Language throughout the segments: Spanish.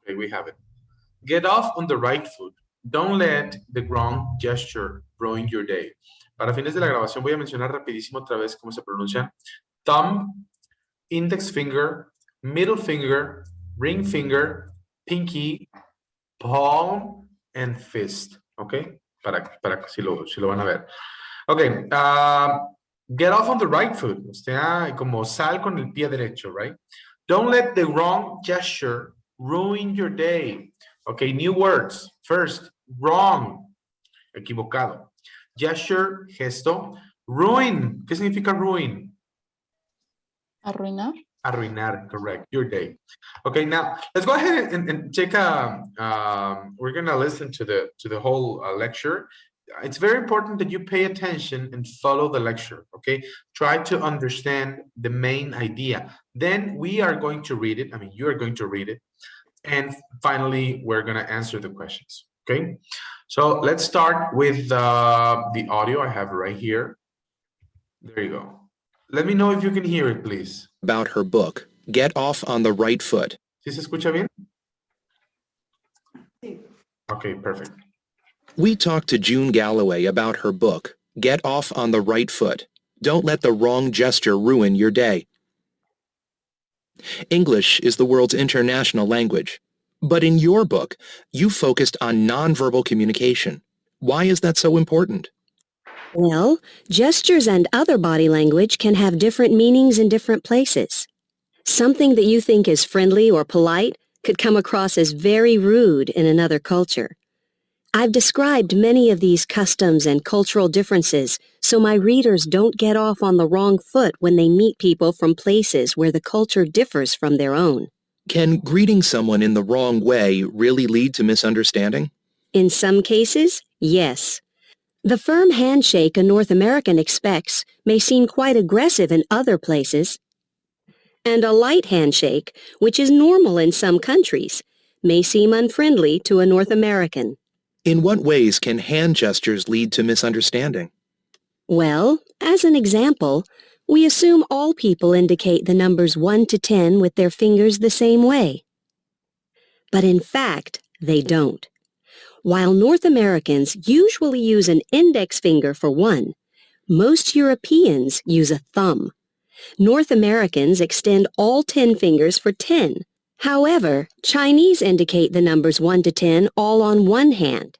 Okay, we have it. Get off on the right foot. Don't let the wrong gesture ruin your day. Para fines de la grabación voy a mencionar rapidísimo otra vez cómo se pronuncian. Thumb, index finger, middle finger, ring finger, pinky, palm, and fist. Okay, para si lo van a ver. Okay, get off on the right foot. O sea, como sal con el pie derecho, right? Don't let the wrong gesture ruin your day. Okay, new words. First, wrong, equivocado. Gesture, gesto. Ruin, ¿qué significa ruin? Arruinar. Arruinar, correct, your day. Okay, now let's go ahead and take a, we're gonna listen to the whole lecture. It's very important that you pay attention and follow the lecture, okay? Try to understand the main idea. Then we are going to read it. I mean, you are going to read it. And finally, we're going to answer the questions, okay? So let's start with the audio I have right here. There you go. Let me know if you can hear it, please. About her book, Get Off on the Right Foot. ¿Sí se escucha bien? Okay, perfect. We talked to June Galloway about her book, Get Off on the Right Foot. Don't let the wrong gesture ruin your day. English is the world's international language. But in your book, you focused on nonverbal communication. Why is that so important? Well, gestures and other body language can have different meanings in different places. Something that you think is friendly or polite could come across as very rude in another culture. I've described many of these customs and cultural differences so my readers don't get off on the wrong foot when they meet people from places where the culture differs from their own. Can greeting someone in the wrong way really lead to misunderstanding? In some cases, yes. The firm handshake a North American expects may seem quite aggressive in other places. And a light handshake, which is normal in some countries, may seem unfriendly to a North American. In what ways can hand gestures lead to misunderstanding? Well, as an example, we assume all people indicate the numbers 1 to 10 with their fingers the same way. But in fact, they don't. While North Americans usually use an index finger for 1, most Europeans use a thumb. North Americans extend all 10 fingers for 10. However, Chinese indicate the numbers 1 to 10 all on one hand.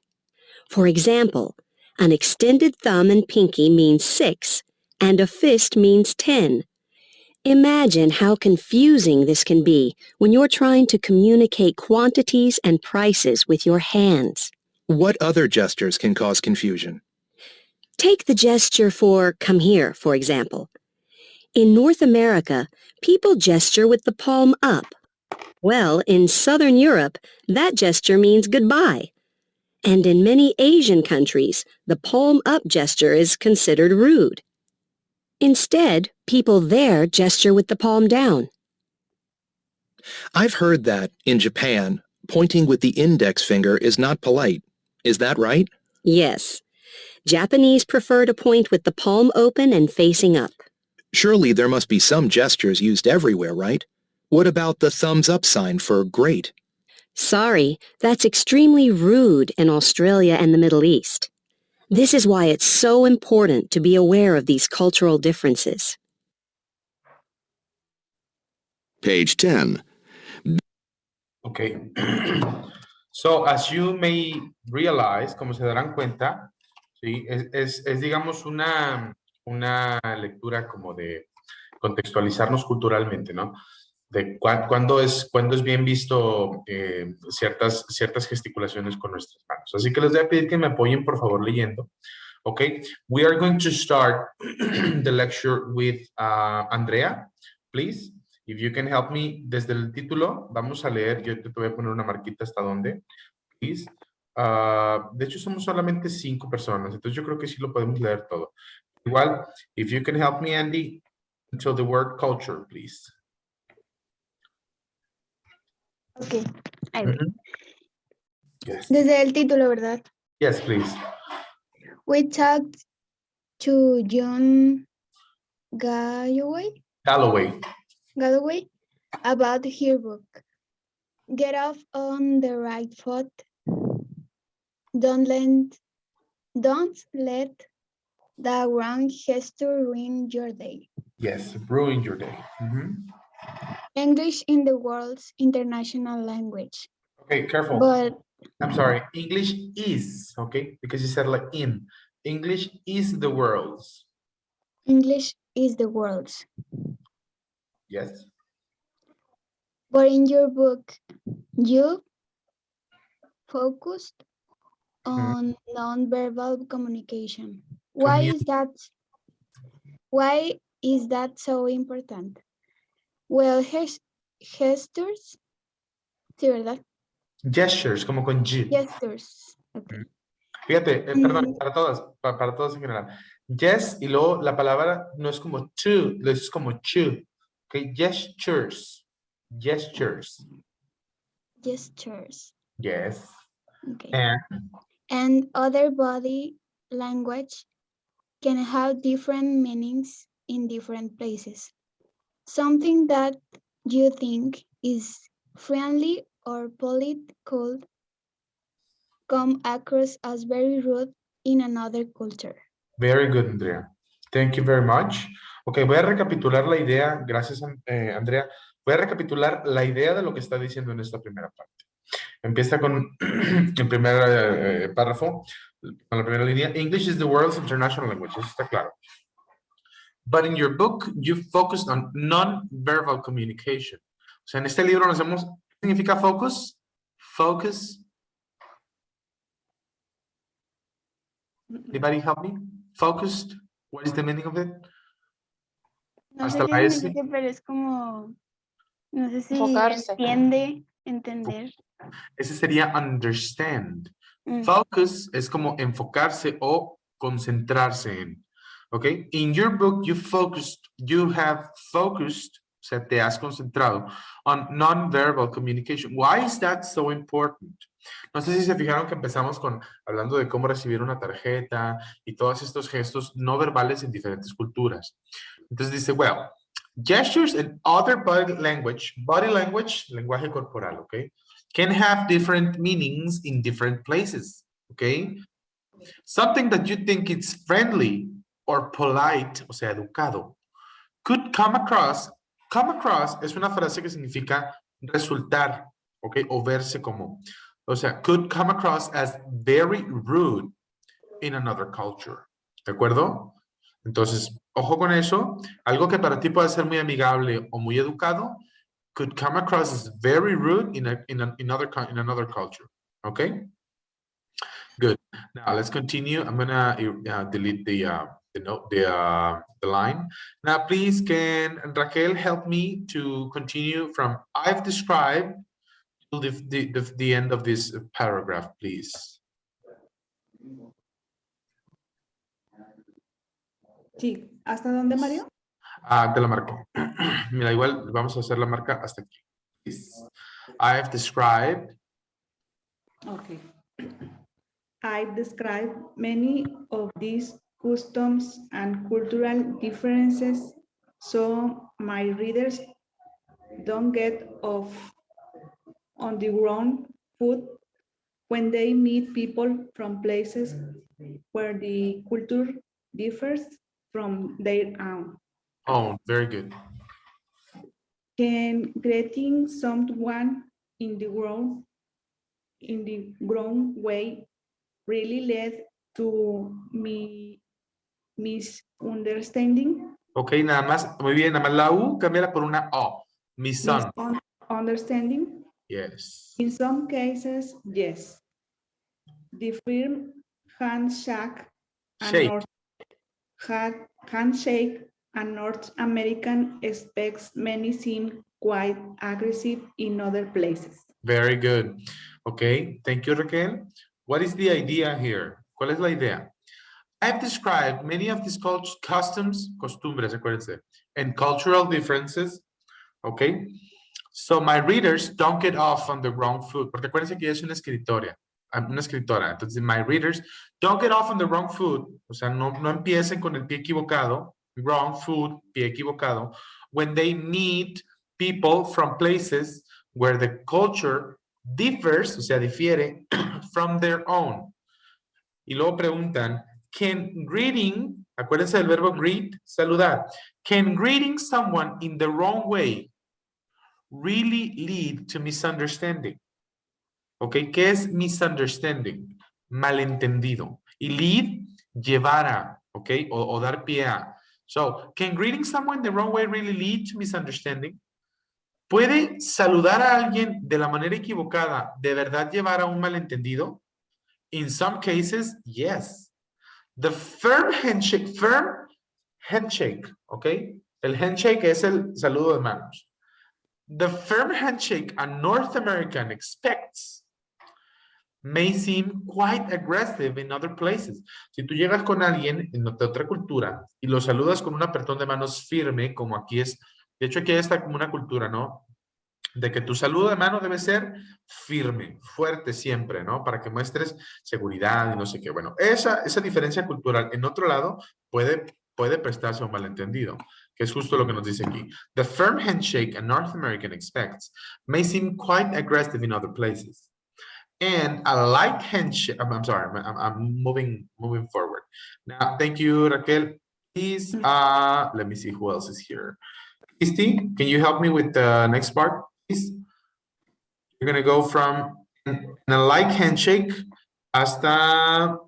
For example, an extended thumb and pinky means 6, and a fist means 10. Imagine how confusing this can be when you're trying to communicate quantities and prices with your hands. What other gestures can cause confusion? Take the gesture for come here, for example. In North America, people gesture with the palm up. Well, in Southern Europe, that gesture means goodbye. And in many Asian countries, the palm up gesture is considered rude. Instead, people there gesture with the palm down. I've heard that, in Japan, pointing with the index finger is not polite. Is that right? Yes. Japanese prefer to point with the palm open and facing up. Surely there must be some gestures used everywhere, right? What about the thumbs up sign for great? Sorry, that's extremely rude in Australia and the Middle East. This is why it's so important to be aware of these cultural differences. Page 10. Okay. So, as you may realize, como se darán cuenta, ¿sí? es digamos, una lectura como de contextualizarnos culturalmente, ¿no? De cuándo es bien visto ciertas gesticulaciones con nuestras manos. Así que les voy a pedir que me apoyen, por favor, leyendo. Okay, we are going to start the lecture with Andrea, please. If you can help me desde el título, vamos a leer, yo te voy a poner una marquita hasta dónde, please. De hecho, somos solamente 5 personas, entonces yo creo que sí lo podemos leer todo. Igual, if you can help me, Andy, until the word culture, please. Okay, I will. Yes. Desde el título, ¿verdad? Yes, please. We talked to John Galloway Galloway. about her book, Get off on the right foot. Don't let the wrong gesture ruin your day. Yes, ruin your day. Mhm. English in the world's international language. Okay, careful. But I'm sorry. English is, okay? Because you said like in. English is the world's. English is the world's. Yes. But in your book, you focused on nonverbal communication. Why is that so important? Well, gestures, sí, ¿verdad? Gestures, como con G. Gestures. Okay. Fíjate, perdón, Mm, para todos en general. Yes, y luego la palabra no es como to, es como chu. Okay, gestures. Gestures. gestures. Yes. Okay. And And other body language can have different meanings in different places. Something that you think is friendly or polite could come across as very rude in another culture. very good, Andrea. Thank you very much. Ok, voy a recapitular la idea. Gracias, Andrea. Voy a recapitular la idea de lo que está diciendo en esta primera parte. Empieza con el primer párrafo, con la primera línea. English is the world's international language. Eso está claro. But in your book, you focused on non-verbal communication. O sea, en este libro nos hemos, ¿qué significa focus? Focus. Anybody help me? Focused. What is the meaning of it? No Hasta sé qué la S. significa, pero es como, no sé si Enfocarse. entender. Ese sería understand. Mm. Focus es como enfocarse o concentrarse en. ¿Ok? In your book, you have focused, o sea, te has concentrado on non-verbal communication. Why is that so important? No sé si se fijaron que empezamos hablando de cómo recibir una tarjeta y todos estos gestos no verbales en diferentes culturas. Entonces dice, well, gestures and other body language, lenguaje corporal, ¿ok? Can have different meanings in different places, okay? Something that you think it's friendly or polite, o sea, educado, could come across es una frase que significa resultar, okay, o verse como, o sea, could come across as very rude in another culture, ¿de acuerdo? Entonces, ojo con eso, algo que para ti puede ser muy amigable o muy educado, could come across as very rude in another culture. Okay. Good. Now let's continue. I'm gonna delete the line. Now, please, can Raquel help me to continue from I've described to the end of this paragraph, please. Sí, ¿hasta dónde, Mario? Te la marco. Mira, igual vamos a hacer la marca hasta aquí. Please. I've described. Okay. I've described many of these customs and cultural differences so my readers don't get off on the wrong foot when they meet people from places where the culture differs from their own. Oh, very good. Can greeting someone in the wrong way really led to misunderstanding? Ok, nada más, muy bien, nada más la U, cámbiala por una O. Mi son. Misunderstanding? Yes. In some cases, yes. The firm handshake and North American specs many seem quite aggressive in other places. Very good. Okay, thank you, Raquel. What is the idea here? ¿Cuál es la idea? I've described many of these customs, costumbres, acuérdense, and cultural differences, okay? So my readers don't get off on the wrong foot, porque acuérdense que ella es una escritora. Entonces, my readers don't get off on the wrong foot, o sea, no empiecen con el pie equivocado, wrong foot, pie equivocado, when they meet people from places where the culture differs, o sea, difiere, from their own. Y luego preguntan, can greeting, acuérdense del verbo greet, saludar. Can greeting someone in the wrong way really lead to misunderstanding? ¿Ok? ¿Qué es misunderstanding? Malentendido. Y lead, llevar a, ¿ok? O dar pie a. So, can greeting someone the wrong way really lead to misunderstanding? ¿Puede saludar a alguien de la manera equivocada de verdad llevar a un malentendido? In some cases, yes. The firm handshake, ¿ok? El handshake es el saludo de manos. The firm handshake a North American expects may seem quite aggressive in other places. Si tú llegas con alguien de otra cultura y lo saludas con un apretón de manos firme, como aquí es, de hecho aquí está como una cultura, ¿no? De que tu saludo de mano debe ser firme, fuerte siempre, ¿no? Para que muestres seguridad y no sé qué. Bueno, esa diferencia cultural en otro lado puede prestarse a un malentendido, que es justo lo que nos dice aquí. The firm handshake a North American expects may seem quite aggressive in other places. And a light handshake, I'm sorry, I'm moving forward. Now, thank you, Raquel. Please, let me see who else is here. Christy, can you help me with the next part, please? You're going to go from a light handshake hasta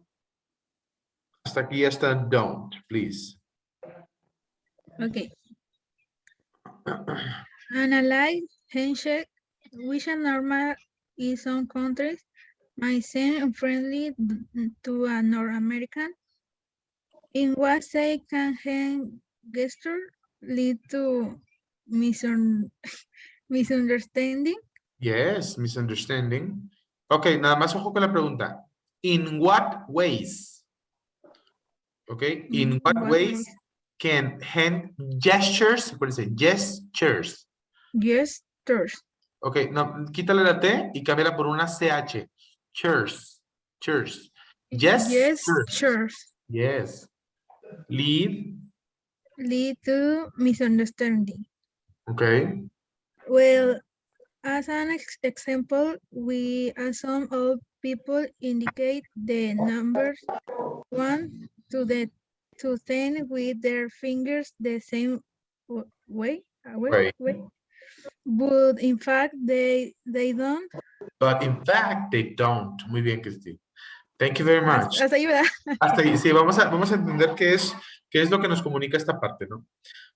aquí, hasta don't, please. Okay. An allied handshake, which are normal in some countries, might seem unfriendly to a North American. In what say can hand gesture lead to misunderstanding? Yes, misunderstanding. Okay, nada más ojo con la pregunta. In what ways? Okay, in what ways can hand gestures, what is it? Gestures. Gestures. Okay, no, quítale la T y cámbiala por una CH. Churs. Churs. Gestures. Yes. Lead. Lead to misunderstanding. Okay. Well, as an example, we assume all people indicate the numbers 1 to 10 with their fingers the same way. But in fact, they don't. But in fact, they don't. Muy bien, Cristi. Thank you very much. Hasta ahí, ¿verdad? Hasta ahí, sí, vamos a entender qué es lo que nos comunica esta parte, ¿no?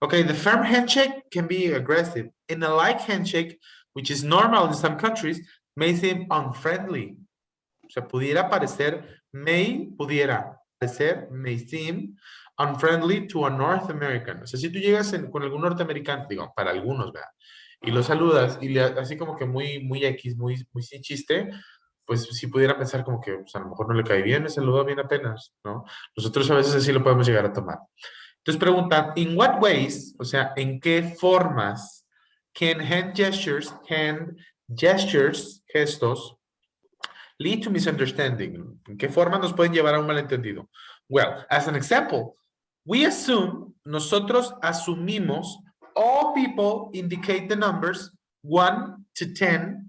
Okay, the firm handshake can be aggressive. In a light handshake, which is normal in some countries, may seem unfriendly. O sea, pudiera seem unfriendly to a North American. O sea, si tú llegas con algún norteamericano, digo, para algunos, ¿verdad? Y lo saludas y así como que muy X, muy sin chiste, pues sí pudiera pensar como que pues, a lo mejor no le cae bien, me saludó bien apenas, ¿no? Nosotros a veces así lo podemos llegar a tomar. Entonces preguntan, ¿in what ways, o sea, en qué formas can gestos, lead to misunderstanding? ¿En qué formas nos pueden llevar a un malentendido? Well, as an example, nosotros asumimos all people indicate the numbers 1 to 10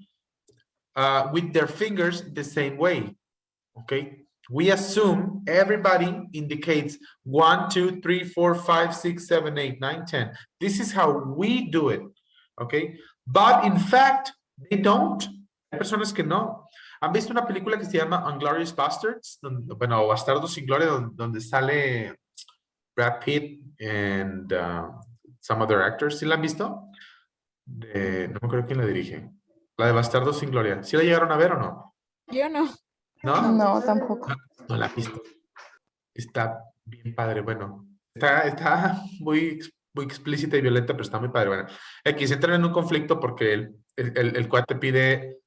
with their fingers the same way, okay? We assume everybody indicates 1, 2, 3, 4, 5, 6, 7, 8, 9, 10. This is how we do it, okay? But in fact, they don't. Hay personas que no. ¿Han visto una película que se llama Unglorious Bastards? Bueno, Bastardos sin Gloria, donde sale Brad Pitt and some other actors. ¿Sí la han visto? No me acuerdo quién la dirige. La de Bastardos sin Gloria. ¿Sí la llegaron a ver o no? Yo no. ¿No? No, tampoco. No la he visto. Está bien padre. Bueno, está muy explícita y violenta, pero está muy padre. Bueno, X entran en un conflicto porque el cuate pide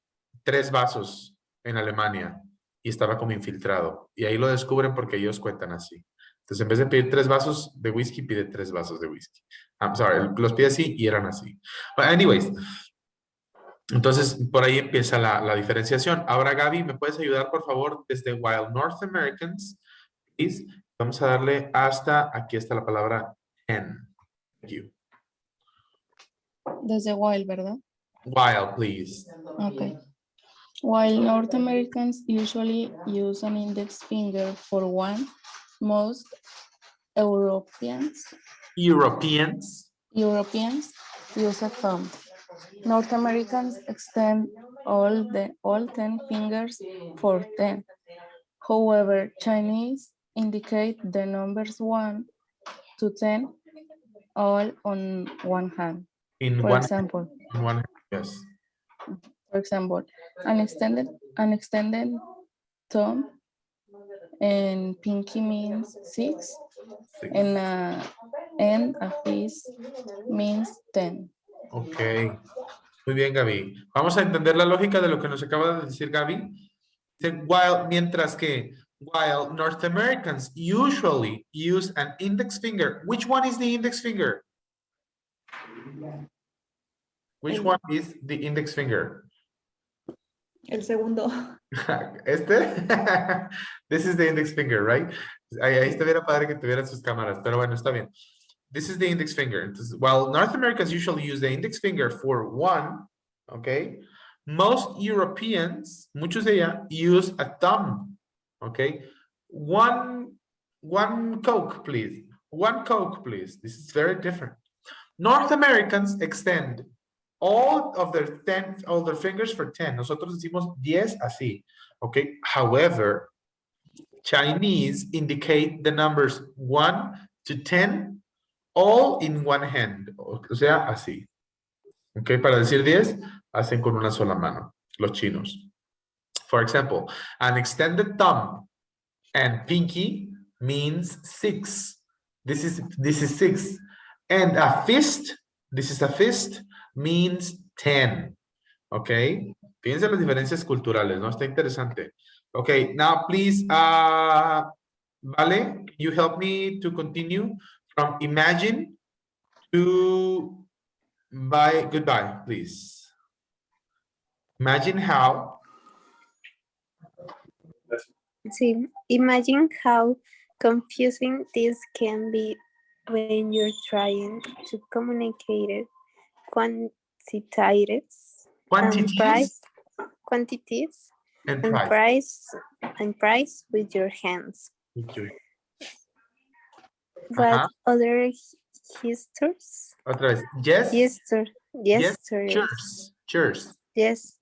3 vasos en Alemania y estaba como infiltrado. Y ahí lo descubren porque ellos cuentan así. Entonces, en vez de pedir 3 vasos de whisky, pide 3 vasos de whisky. I'm sorry, los pide así y eran así. But anyways, entonces por ahí empieza la diferenciación. Ahora, Gaby, ¿me puedes ayudar, por favor, desde While North Americans, please? Vamos a darle hasta, aquí está la palabra 10. Thank you. Desde while, ¿verdad? While, please. Okay. While North Americans usually use an index finger for one, most Europeans use a thumb. North Americans extend all 10 fingers for 10. However, Chinese indicate the numbers 1 to 10 all on one hand. In For one, example, in one, yes. For example, an extended thumb and pinky means 6, Six. and a fist means 10. Ok. Muy bien, Gaby. Vamos a entender la lógica de lo que nos acaba de decir Gaby. Dice, mientras que while North Americans usually use an index finger. Which one is the index finger? Which one is the index finger? El segundo. ¿Este? This is the index finger, right? Ahí estuviera padre que tuvieran sus cámaras, pero bueno, está bien. This is the index finger. Entonces, while North Americans usually use the index finger for one, okay, most Europeans, muchos de ellos, use a thumb, okay? One Coke, please. One Coke, please. This is very different. North Americans extend all their fingers for 10. Nosotros decimos 10 así, okay? However, Chinese indicate the numbers 1 to 10 all in one hand, o sea, así. Ok, para decir 10, hacen con una sola mano, los chinos. For example, an extended thumb and pinky means 6. This is 6. And a fist, this is a fist, means 10. Ok, fíjense las diferencias culturales, ¿no? Está interesante. Ok, now please, Vale, you help me to continue from imagine to goodbye, please. Imagine how. See, imagine how confusing this can be when you're trying to communicate quantities and price with your hands. But other gestures? Otra vez. Yes. Gestures. Yes.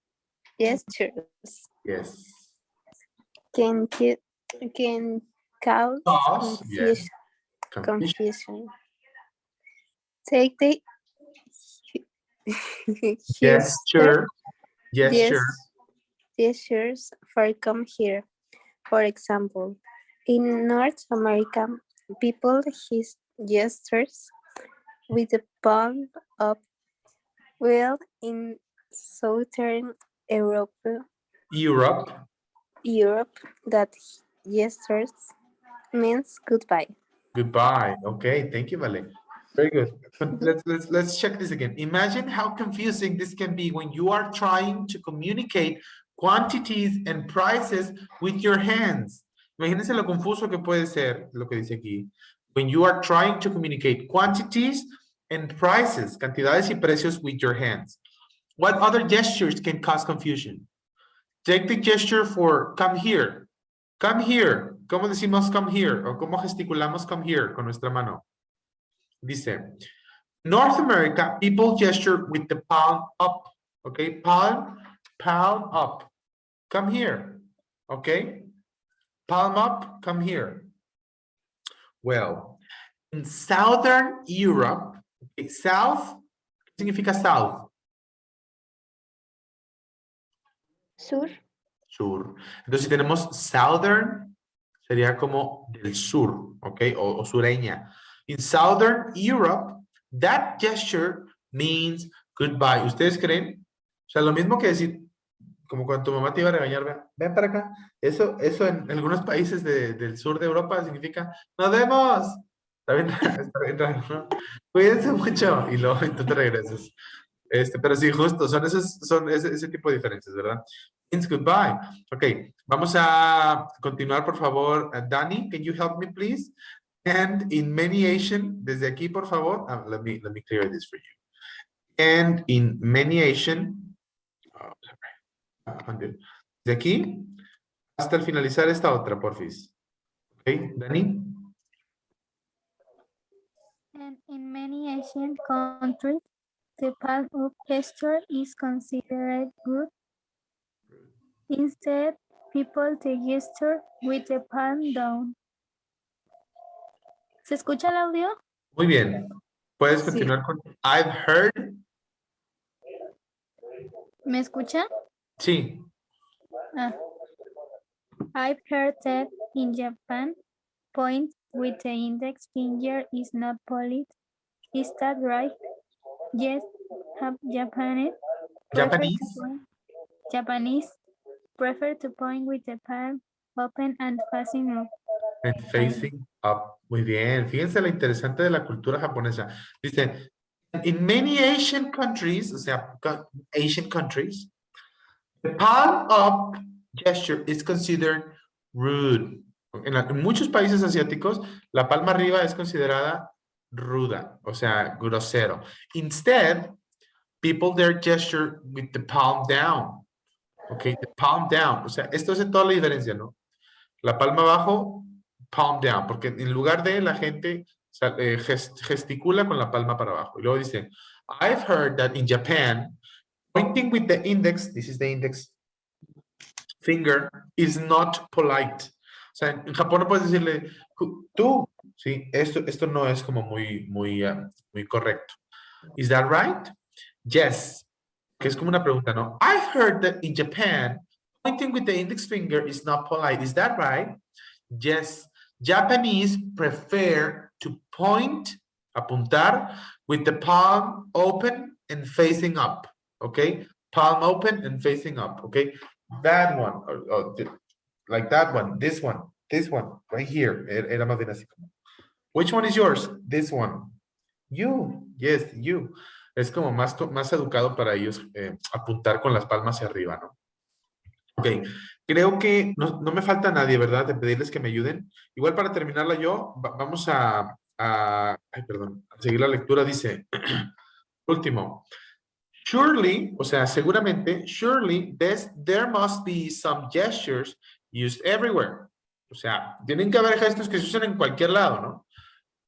Can cause confusion. Take the gestures for come here. For example, in North America, people gestures with the palm up, while in Southern Europe, that gestures means goodbye. Goodbye. Okay, thank you, Vale. Very good. Let's check this again. Imagine how confusing this can be when you are trying to communicate quantities and prices with your hands. Imagínense lo confuso que puede ser lo que dice aquí. When you are trying to communicate quantities and prices, cantidades y precios with your hands. What other gestures can cause confusion? Take the gesture for come here. Come here. ¿Cómo decimos come here? O ¿cómo gesticulamos come here con nuestra mano? Dice, North America, people gesture with the palm up. Okay, palm up. Come here. Okay, palm up, come here. Well, in Southern Europe, okay, south, ¿qué significa south? Sur. Sur. Entonces, si tenemos southern, sería como del sur, ¿ok? O sureña. In Southern Europe, that gesture means goodbye. ¿Ustedes creen? O sea, lo mismo que decir, como cuando tu mamá te iba a regañar, ven para acá. Eso en algunos países del sur de Europa significa, nos vemos. Está bien raro, ¿no? Cuídense mucho. Y luego tú te regresas. Pero sí, justo, son ese tipo de diferencias, ¿verdad? Means goodbye. Ok, vamos a continuar, por favor. Dani, can you help me, please? And in many Asian, desde aquí, por favor. Let me clear this for you. And in many Asian, de aquí hasta el finalizar esta otra, porfis. ¿Ok, Dani? And in many Asian countries, the palm up gesture is considered rude. Instead, people the gesture with the palm down. ¿Se escucha el audio? Muy bien. Puedes Sí. continuar con I've heard. ¿Me escucha? Sí. Ah. I've heard that in Japan, point with the index finger is not polite. Is that right? Yes, Japanese prefer to point with the palm open and facing up. And facing up. Muy bien. Fíjense lo interesante de la cultura japonesa. Dice, in many Asian countries, o sea, Asian countries, the palm up gesture is considered rude. En muchos países asiáticos, la palma arriba es considerada ruda, o sea, grosero. Instead, people there gesture with the palm down. Okay, the palm down. O sea, esto hace toda la diferencia, ¿no? La palma abajo, palm down, porque en lugar de la gente gesticula con la palma para abajo. Y luego dice, I've heard that in Japan, pointing with the index, this is the index finger, is not polite. O sea, en Japón no puedes decirle, tú, sí, esto no es como muy correcto. Is that right? Yes. Que es como una pregunta, ¿no? I've heard that in Japan, pointing with the index finger is not polite. Is that right? Yes. Japanese prefer to point, apuntar, with the palm open and facing up. Okay? Palm open and facing up. Okay? That one, like that one, this one, right here. Era más bien así como. Which one is yours? This one. You, yes, you. Es como más educado para ellos apuntar con las palmas hacia arriba, ¿no? Ok, creo que no me falta nadie, ¿verdad? De pedirles que me ayuden. Igual para terminarla yo, vamos a seguir la lectura. Dice, último. Surely, o sea, seguramente, surely there must be some gestures used everywhere. O sea, tienen que haber gestos que se usan en cualquier lado, ¿no?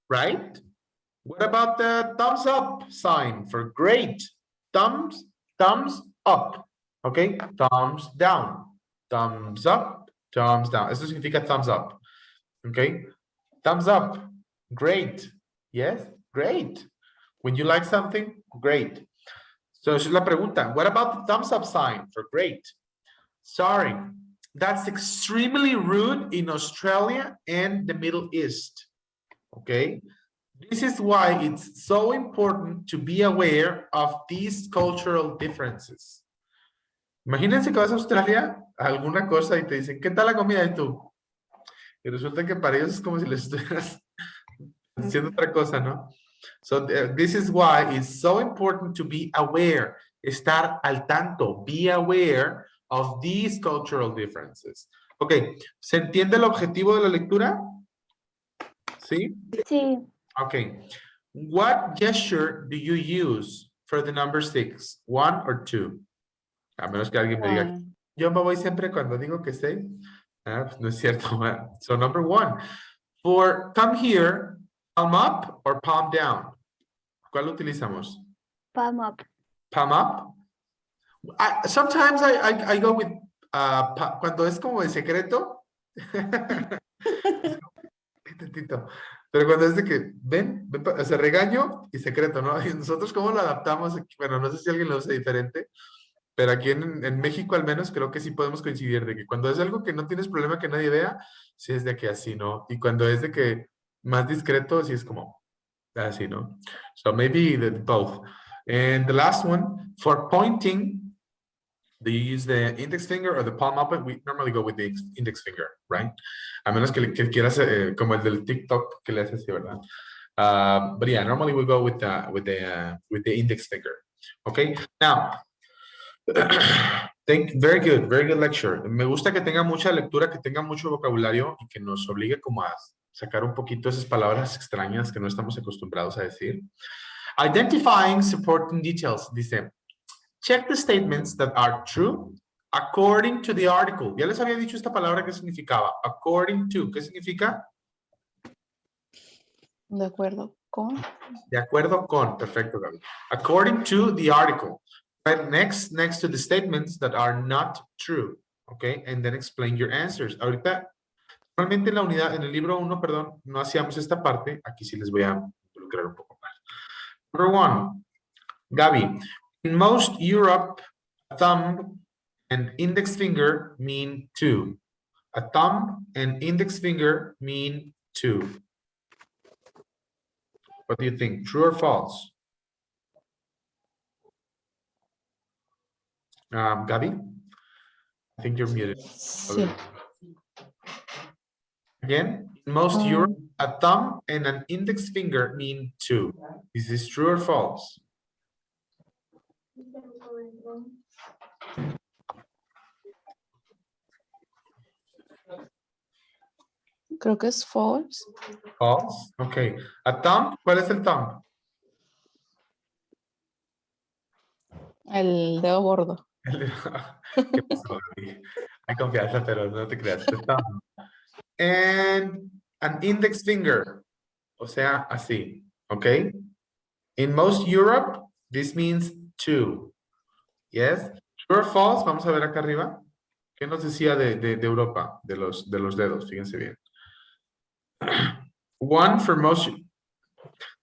Right? What about the thumbs up sign for great? Thumbs up. Okay, thumbs down. Thumbs up, thumbs down. Esto significa thumbs up. Okay, thumbs up. Great. Yes, great. When you like something, great. So esa es la pregunta. What about the thumbs up sign for great? Sorry, that's extremely rude in Australia and the Middle East. Okay. This is why it's so important to be aware of these cultural differences. Imagínense que vas a Australia a alguna cosa y te dicen, ¿qué tal la comida de tú? Y resulta que para ellos es como si les estuvieras haciendo otra cosa, ¿no? So this is why it's so important to be aware, estar al tanto, be aware of these cultural differences. Ok, ¿se entiende el objetivo de la lectura? ¿Sí? Sí. Okay. What gesture do you use for the number 6? 1 or 2? A menos que alguien me diga, yo me voy siempre cuando digo que 6. Pues no es cierto. So number 1. For come here, palm up or palm down? ¿Cuál utilizamos? Palm up. Palm up? Sometimes I go with, cuando es como de secreto. Pero cuando es de que, ven, o sea, regaño y secreto, ¿no? Y nosotros, ¿cómo lo adaptamos? Bueno, no sé si alguien lo hace diferente, pero aquí en México al menos creo que sí podemos coincidir de que cuando es algo que no tienes problema que nadie vea, sí es de que así, ¿no? Y cuando es de que más discreto, sí es como así, ¿no? So maybe both. And the last one, for pointing, do you use the index finger or the palm up? We normally go with the index finger, right? A menos que quieras, como el del TikTok que le haces así, ¿verdad? But yeah, normally we go with the index finger. Okay. Now, very good lecture. Me gusta que tenga mucha lectura, que tenga mucho vocabulario y que nos obligue como a sacar un poquito esas palabras extrañas que no estamos acostumbrados a decir. Identifying supporting details. Dice, check the statements that are true according to the article. Ya les había dicho esta palabra que significaba. According to. ¿Qué significa? De acuerdo con. De acuerdo con. Perfecto, Gaby. According to the article. Right next to the statements that are not true. Okay, and then explain your answers. Ahorita, normalmente en la unidad, en el libro 1, perdón, no hacíamos esta parte. Aquí sí les voy a involucrar un poco más. Number 1, Gaby. In most Europe, a thumb and index finger mean 2. A thumb and index finger mean 2. What do you think? True or false? Gaby? I think you're muted. Sí. Again, in most Europe, a thumb and an index finger mean 2. Is this true or false? Creo que es false. False. Okay. A thumb, ¿cuál es el thumb? El dedo gordo. ¿Qué pasó, Gaby? Hay confianza, pero no te creas. The thumb. And an index finger. O sea, así. Okay. In most Europe, this means 2. Yes. True or false? Vamos a ver acá arriba. ¿Qué nos decía de Europa? De los dedos. Fíjense bien. 1 for most.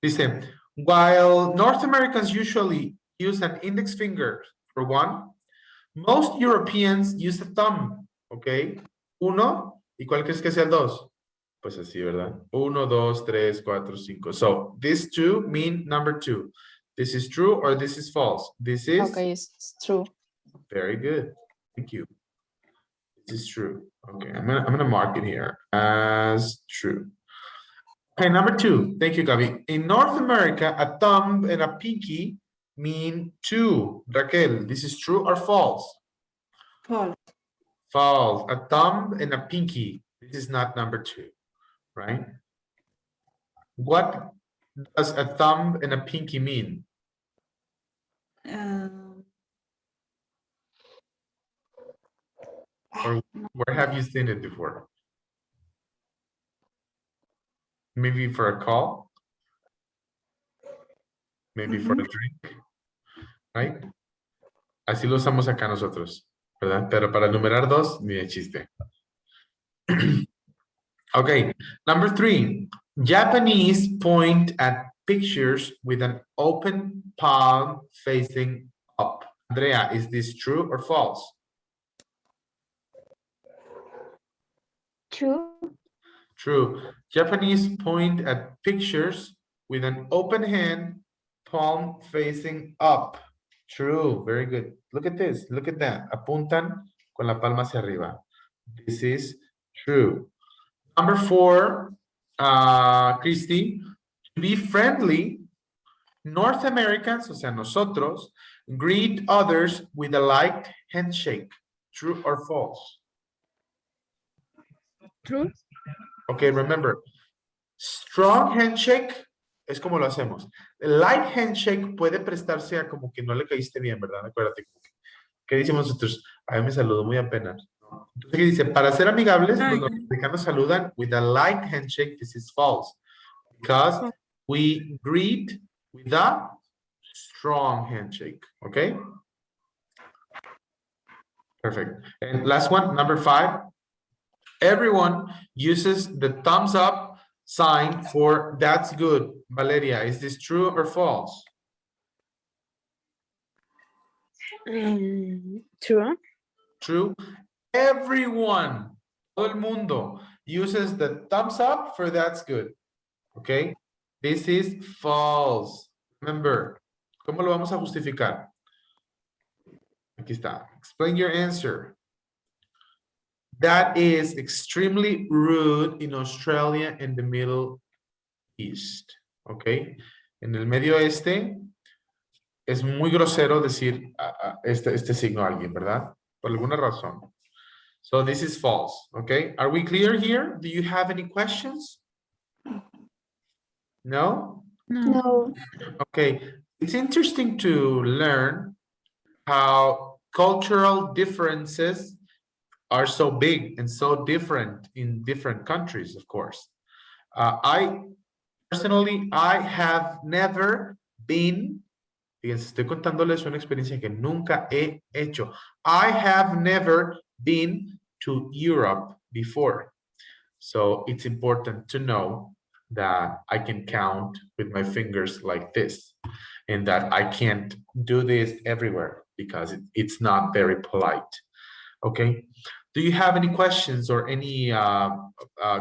Dice, while North Americans usually use an index finger for 1, most Europeans use a thumb. Okay. 1. ¿Y cuál crees que sea el 2? Pues así, ¿verdad? 1, 2, 3, 4, 5. So, these 2 mean number 2. This is true or this is false? This is... Okay, it's true. Very good. Thank you. This is true. Okay, I'm gonna mark it here as true. Okay, number 2. Thank you, Gabi. In North America, a thumb and a pinky mean 2. Raquel, this is true or false? False. False. A thumb and a pinky. This is not number 2, right? What does a thumb and a pinky mean? Or where have you seen it before? Maybe for a call? Maybe for a drink, right? Así lo usamos acá nosotros, ¿verdad? Pero para numerar 2, ni de chiste. Okay, number 3. Japanese point at pictures with an open palm facing up. Andrea, is this true or false? True. True. Japanese point at pictures with an open hand, palm facing up. True. Very good. Look at this. Look at that. Apuntan con la palma hacia arriba. This is true. Number 4, Christy, to be friendly, North Americans, o sea, nosotros, greet others with a light handshake. True or false? True. Okay, remember, strong handshake es como lo hacemos. El light handshake puede prestarse a como que no le caíste bien, ¿verdad? Acuérdate. ¿Qué decimos nosotros? A mí me saludo muy apenas. Entonces, ¿qué dice? Para ser amigables, los norteamericanos saludan with a light handshake. This is false. Because we greet with a strong handshake. Okay? Perfect. And last one, number 5. Everyone uses the thumbs up sign for that's good. Valeria, is this true or false? True. True. Everyone, todo el mundo, uses the thumbs up for that's good. Okay? This is false. Remember, ¿cómo lo vamos a justificar? Aquí está. Explain your answer. That is extremely rude in Australia and the Middle East. Okay? En el Medio Oeste es muy grosero decir este signo a alguien, ¿verdad? Por alguna razón. So this is false. Okay? Are we clear here? Do you have any questions? No? No. Okay, it's interesting to learn how cultural differences are so big and so different in different countries, of course. I personally, I have never been, fíjense, estoy contándoles una experiencia que nunca he hecho. I have never been to Europe before. So it's important to know that I can count with my fingers like this, and that I can't do this everywhere because it's not very polite. Okay. Do you have any questions or any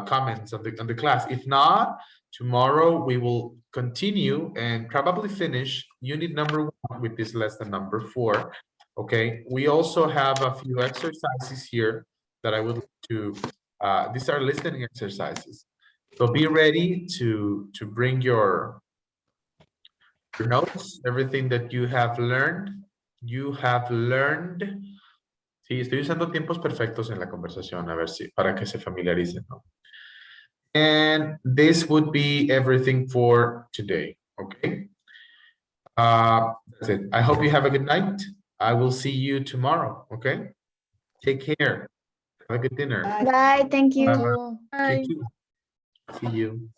comments on the class? If not, tomorrow we will continue and probably finish unit number 1 with this lesson number 4. Okay. We also have a few exercises here that I would like to. These are listening exercises. So be ready to bring your notes, everything that you have learned. You have learned. Sí, estoy usando tiempos perfectos en la conversación, a ver si, para que se familiaricen, ¿no? And this would be everything for today, okay? That's it. I hope you have a good night. I will see you tomorrow, okay? Take care. Have a good dinner. Bye. Bye. Thank you. Bye-bye. You. You too. See you.